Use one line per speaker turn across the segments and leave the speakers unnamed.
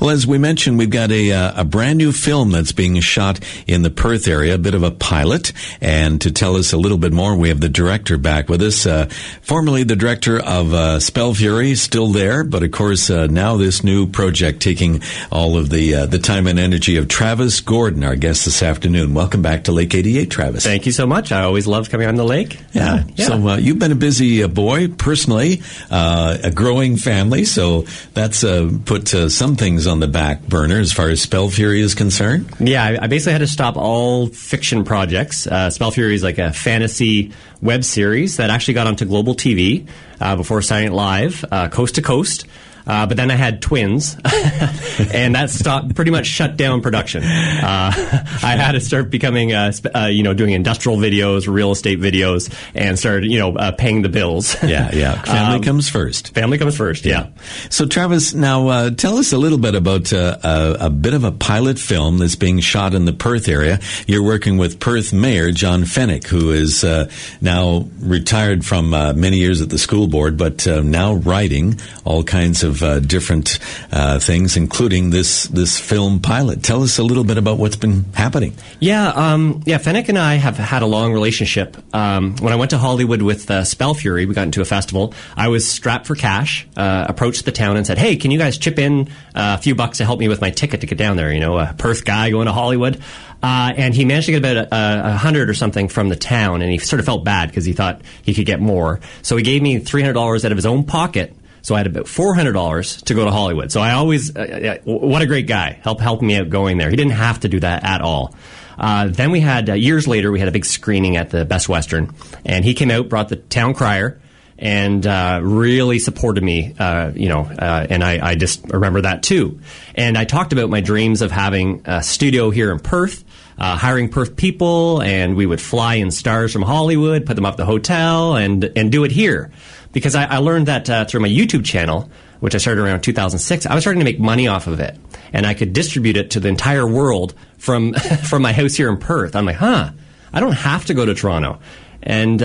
Well, as we mentioned, we've got a brand new film that's being shot in the Perth area, a bit of a pilot. And to tell us a little bit more, we have the director back with us, formerly the director of Spell Fury, still there, but of course now this new project taking all of the time and energy of Travis Gordon, our guest this afternoon. Welcome back to Lake 88, Travis.
Thank you so much. I always loved coming on the lake.
Yeah. So you've been a busy boy, personally, a growing family, so that's put some things on the back burner as far as Spell Fury is concerned.
Yeah, I basically had to stop all fiction projects. Spell Fury is like a fantasy web series that actually got onto Global TV before signing it live, coast to coast. But then I had twins, and that pretty much shut down production. I had to start becoming, doing industrial videos, real estate videos, and started, paying the bills.
Yeah. Family comes first.
Family comes first, yeah.
So, Travis, now tell us a little bit about a bit of a pilot film that's being shot in the Perth area. You're working with Perth Mayor John Fenik, who is now retired from many years at the school board, but now writing all kinds of different things, including this film pilot. Tell us a little bit about what's been happening.
Fenik and I have had a long relationship. When I went to Hollywood with Spell Fury, we got into a festival. I was strapped for cash, approached the town and said, hey, can you guys chip in a few bucks to help me with my ticket to get down there? A Perth guy going to Hollywood. And he managed to get about $100 or something from the town, and he sort of felt bad because he thought he could get more. So he gave me $300 out of his own pocket. So I had about $400 to go to Hollywood. So I always, what a great guy, helped me out going there. He didn't have to do that at all. Then we had, years later, we had a big screening at the Best Western, and he came out, brought the town crier, and really supported me, and I just remember that too. And I talked about my dreams of having a studio here in Perth, hiring Perth people, and we would fly in stars from Hollywood, put them up at the hotel, and do it here. Because I learned that through my YouTube channel, which I started around 2006, I was starting to make money off of it. And I could distribute it to the entire world from from my house here in Perth. I'm like, I don't have to go to Toronto. And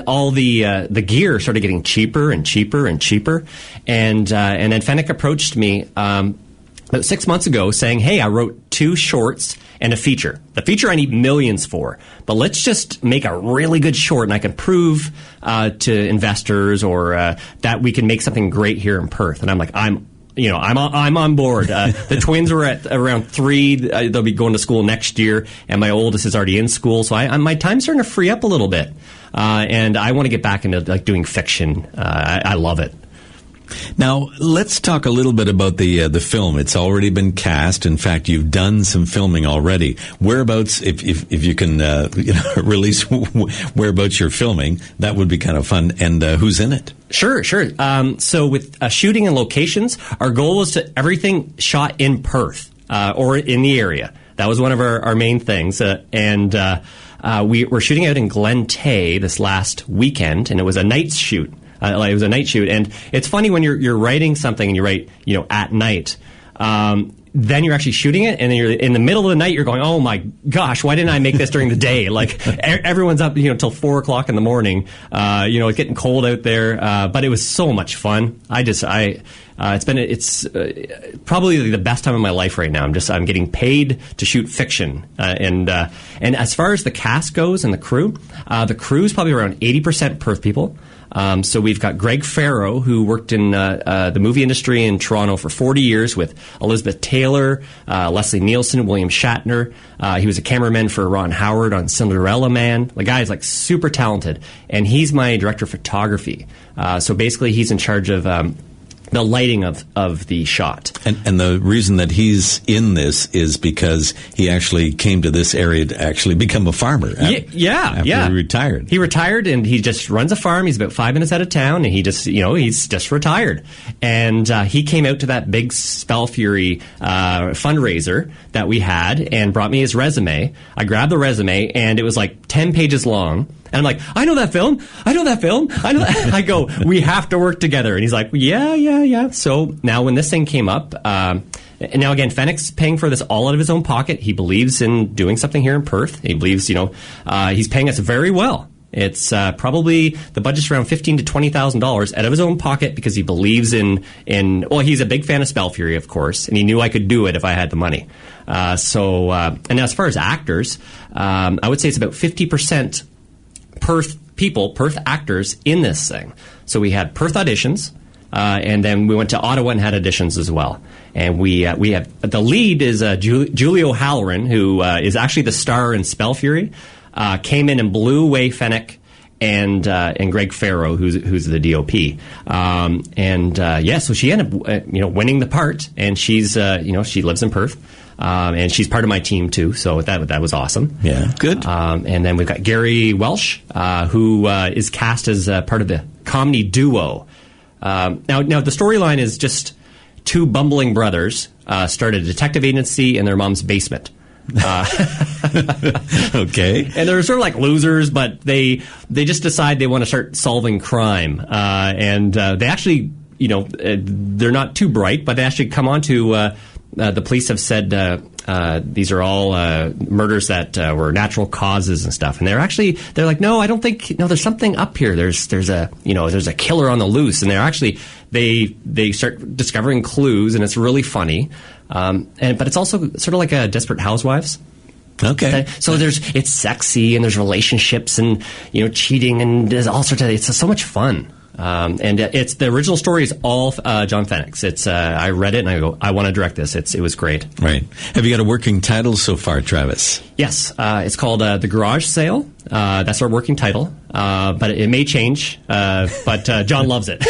all the gear started getting cheaper and cheaper and cheaper. And then Fenik approached me about 6 months ago saying, hey, I wrote 2 shorts and a feature. The feature I need millions for, but let's just make a really good short, and I can prove to investors or that we can make something great here in Perth. And I'm like, I'm on board. The twins are at around 3. They'll be going to school next year, and my oldest is already in school. So my time's starting to free up a little bit, and I want to get back into doing fiction. I love it.
Now, let's talk a little bit about the film. It's already been cast. In fact, you've done some filming already. Whereabouts, if you can release whereabouts you're filming, that would be kind of fun. And who's in it?
Sure. So with shooting and locations, our goal was to everything shot in Perth or in the area. That was one of our main things. We were shooting out in Glen Tay this last weekend, and it was a night shoot. It was a night shoot, and it's funny when you're writing something and you write, at night. Then you're actually shooting it, and then you're in the middle of the night. You're going, "Oh my gosh, why didn't I make this during the day?" Like everyone's up, till 4:00 in the morning. It's getting cold out there, but it was so much fun. It's probably the best time of my life right now. I'm getting paid to shoot fiction, and as far as the cast goes and the crew is probably around 80% Perth people. So we've got Greg Farrow, who worked in the movie industry in Toronto for 40 years with Elizabeth Taylor, Leslie Nielsen, William Shatner. He was a cameraman for Ron Howard on Cinderella Man. The guy is super talented, and he's my director of photography. So basically, he's in charge of the lighting of the shot.
And the reason that he's in this is because he actually came to this area to actually become a farmer. After he retired. He
retired, and he just runs a farm. He's about 5 minutes out of town, and he just, he's just retired. And he came out to that big Spell Fury fundraiser that we had and brought me his resume. I grabbed the resume, and it was 10 pages long. And I'm like, I know that film. I know that. I go, we have to work together. And he's like, yeah. So now when this thing came up, and now again, Fenik's paying for this all out of his own pocket. He believes in doing something here in Perth. He believes, he's paying us very well. It's probably the budget's around $15,000 to $20,000 out of his own pocket because he believes in. Well, he's a big fan of Spell Fury, of course, and he knew I could do it if I had the money. And as far as actors, I would say it's about 50% Perth actors in this thing. So we had Perth auditions, and then we went to Ottawa and had auditions as well. And we have the lead is Julie O'Halloran, who is actually the star in Spell Fury. Came in and blew away Fenik and Greg Farrow, who's the DOP. So she ended up winning the part, and she's she lives in Perth. And she's part of my team too, so that was awesome.
Yeah, good.
And then we've got Gary Welsh, who is cast as part of the comedy duo. Now the storyline is just two bumbling brothers started a detective agency in their mom's basement.
Okay.
And they're sort of like losers, but they just decide they want to start solving crime. They actually, they're not too bright, but they actually come on to the police have said these are all murders that were natural causes and stuff. And they're like, no, I don't think, no, there's something up here. There's a killer on the loose. And they start discovering clues, and it's really funny. But it's also sort of like a Desperate Housewives.
Okay.
So it's sexy, and there's relationships, and cheating, and there's all sorts of. It's so much fun. It's the original story is all John Fenik's. It's I read it and I go, I want to direct this. It was great.
Right. Have you got a working title so far, Travis?
Yes. It's called The Garage Sale. That's our working title. But it may change. But John loves it,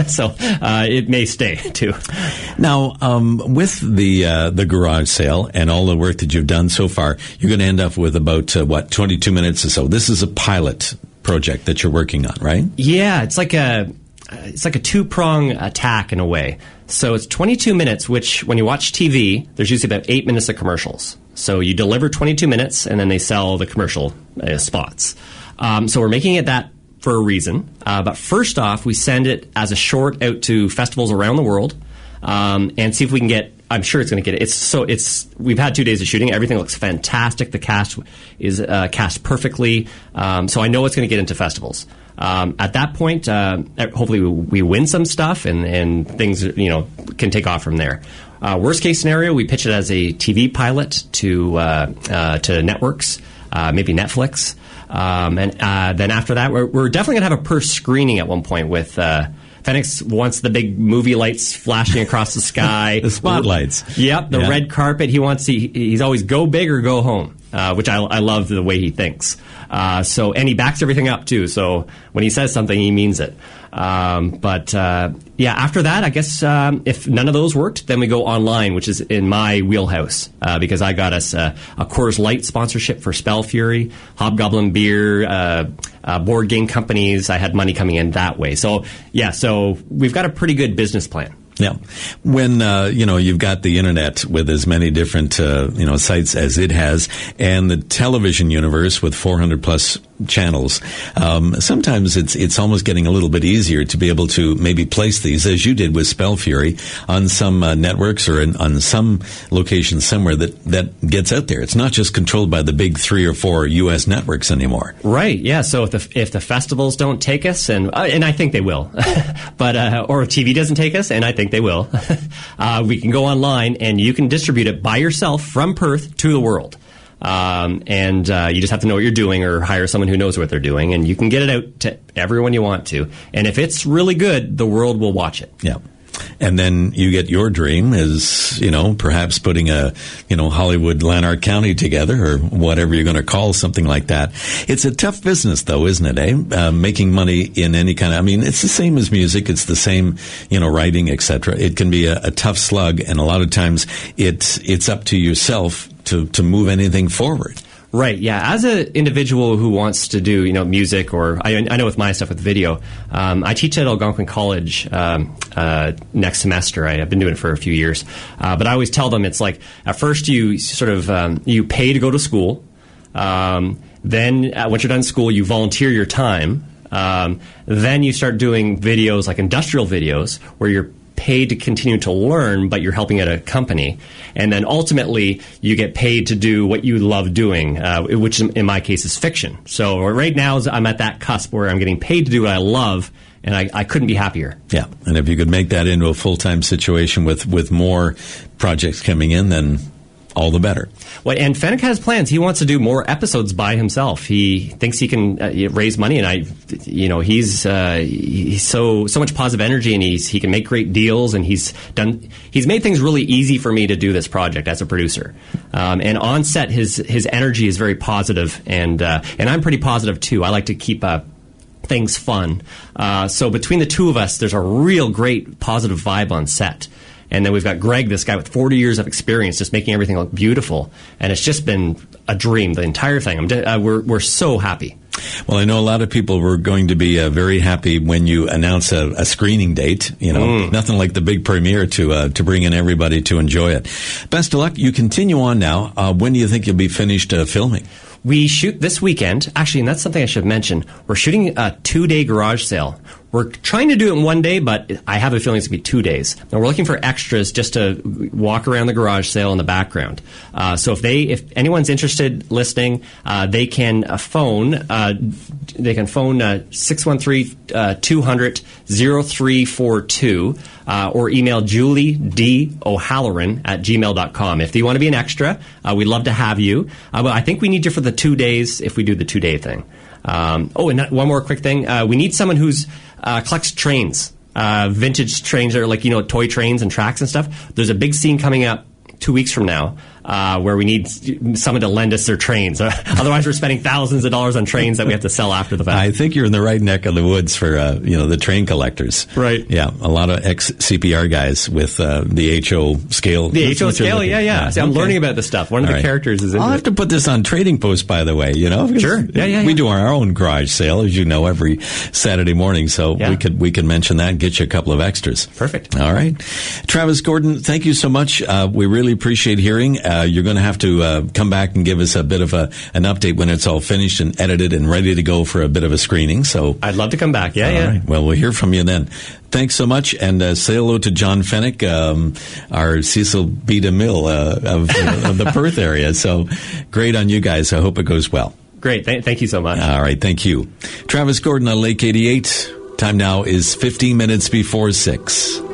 so it may stay too.
Now, with the garage sale and all the work that you've done so far, you're going to end up with about 22 minutes or so. This is a pilot project that you're working on, right?
Yeah, it's like a two-prong attack in a way. So it's 22 minutes, which when you watch TV, there's usually about 8 minutes of commercials. So you deliver 22 minutes, and then they sell the commercial spots. So we're making it that for a reason. But first off, we send it as a short out to festivals around the world and see if we can get. I'm sure it's going to get it. We've had 2 days of shooting. Everything looks fantastic. The cast is cast perfectly. So I know it's going to get into festivals. At that point, hopefully we win some stuff and things can take off from there. Worst case scenario, we pitch it as a TV pilot to networks, maybe Netflix. Then after that, we're definitely going to have a Perth screening at one point with Fenik wants the big movie lights flashing across the sky.
The spotlights.
Yep, the red carpet. He's always go big or go home, which I love the way he thinks. And he backs everything up too. So when he says something, he means it. After that, I guess if none of those worked, then we go online, which is in my wheelhouse because I got us a Coors Light sponsorship for Spell Fury, Hobgoblin Beer, board game companies. I had money coming in that way. So we've got a pretty good business plan.
Yeah. When, you've got the internet with as many different, sites as it has, and the television universe with 400 plus channels, sometimes it's almost getting a little bit easier to be able to maybe place these, as you did with Spell Fury, on some networks or on some location somewhere that gets out there. It's not just controlled by the big 3 or 4 U.S. networks anymore. Right.
Yeah. So if the festivals don't take us, and I think they will, but or if TV doesn't take us, and I think they will, we can go online and you can distribute it by yourself from Perth to the world. You just have to know what you're doing or hire someone who knows what they're doing, and you can get it out to everyone you want to. And if it's really good, the world will watch it.
Yeah. And then you get your dream is, perhaps putting a, Hollywood Lanark County together or whatever you're going to call something like that. It's a tough business though, isn't it, eh? Making money in any kind of, it's the same as music. It's the same, writing, etc. It can be a tough slug, and a lot of times it's up to yourself to move anything forward.
Right, yeah. As an individual who wants to do, music, or I know with my stuff with video, I teach at Algonquin College next semester. I've been doing it for a few years. But I always tell them it's like, at first you sort of, you pay to go to school. Then once you're done school, you volunteer your time. Then you start doing videos, like industrial videos, where you're paid to continue to learn, but you're helping at a company. And then ultimately, you get paid to do what you love doing, which in my case is fiction. So right now, I'm at that cusp where I'm getting paid to do what I love, and I couldn't be happier.
Yeah, and if you could make that into a full-time situation with more projects coming in, then all the better.
Well, and Fenik has plans. He wants to do more episodes by himself. He thinks he can raise money, and he's so much positive energy, and he can make great deals, and he's made things really easy for me to do this project as a producer. And on set, his energy is very positive, and I'm pretty positive too. I like to keep things fun. So between the two of us, there's a real great positive vibe on set. And then we've got Greg, this guy with 40 years of experience, just making everything look beautiful. And it's just been a dream, the entire thing. We're so happy.
Well, I know a lot of people were going to be very happy when you announce a screening date. Nothing like the big premiere to bring in everybody to enjoy it. Best of luck. You continue on now. When do you think you'll be finished filming?
We shoot this weekend. Actually, and that's something I should mention. We're shooting a 2-day garage sale. We're trying to do it in 1 day, but I have a feeling it's going to be 2 days. Now, we're looking for extras just to walk around the garage sale in the background. So if anyone's interested listening, they can phone 613-200-0342 or email Julie D. O'Halloran at gmail.com. If you want to be an extra, we'd love to have you. But I think we need you for the 2 days if we do the 2-day thing. And one more quick thing. We need someone who's collects trains, vintage trains that are like, toy trains and tracks and stuff. There's a big scene coming up 2 weeks from now where we need someone to lend us their trains. Otherwise, we're spending thousands of dollars on trains that we have to sell after the fact.
I think you're in the right neck of the woods for the train collectors.
Right.
Yeah, a lot of ex-CPR guys with the HO scale.
The HO scale, yeah. See, I'm learning about this stuff. One of the characters is in
I'll have to put this on Trading Post, by the way.
Sure. Yeah.
We do our own garage sale, as you know, every Saturday morning. So we could mention that and get you a couple of extras.
Perfect.
All right. Travis Gordon, thank you so much. We really appreciate hearing. You're going to have to come back and give us a bit of an update when it's all finished and edited and ready to go for a bit of a screening. So
I'd love to come back. Yeah.
All right. Well, we'll hear from you then. Thanks so much, and say hello to John Fenik, our Cecil B. DeMille of the Perth area. So great on you guys. I hope it goes well.
Great. Thank you so much.
All right. Thank you. Travis Gordon on Lake 88. Time now is 15 minutes before 6.